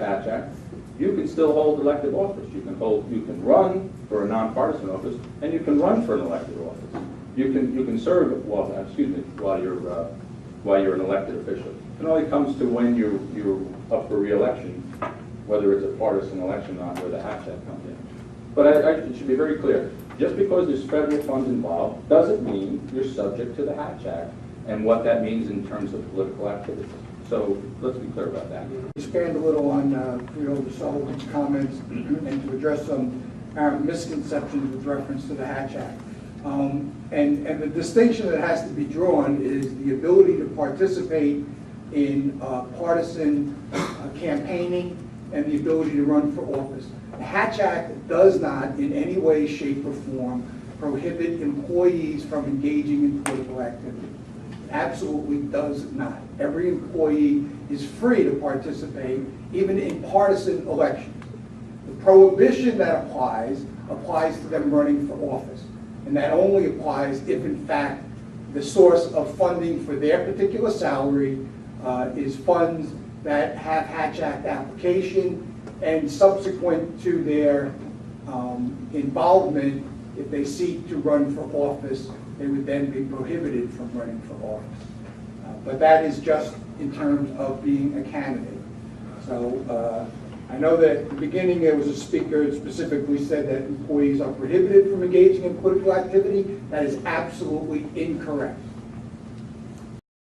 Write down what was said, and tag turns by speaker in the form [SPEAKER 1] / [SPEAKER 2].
[SPEAKER 1] Hatch Act, you can still hold elected office. You can run for a nonpartisan office, and you can run for an elected office. You can serve while you're an elected official. It only comes to when you're up for re-election, whether it's a partisan election or not, where the Hatch Act comes in. But it should be very clear. Just because there's federal funds involved doesn't mean you're subject to the Hatch Act and what that means in terms of political activity. So let's be clear about that.
[SPEAKER 2] Expand a little on Freeholder Sullivan's comments and to address some apparent misconceptions with reference to the Hatch Act. And the distinction that has to be drawn is the ability to participate in partisan campaigning and the ability to run for office. The Hatch Act does not in any way, shape, or form prohibit employees from engaging in political activity. It absolutely does not. Every employee is free to participate, even in partisan elections. The prohibition that applies to them running for office. And that only applies if, in fact, the source of funding for their particular salary is funds that have Hatch Act application, and subsequent to their involvement, if they seek to run for office, they would then be prohibited from running for office. But that is just in terms of being a candidate. So I know that at the beginning there was a speaker that specifically said that employees are prohibited from engaging in political activity. That is absolutely incorrect.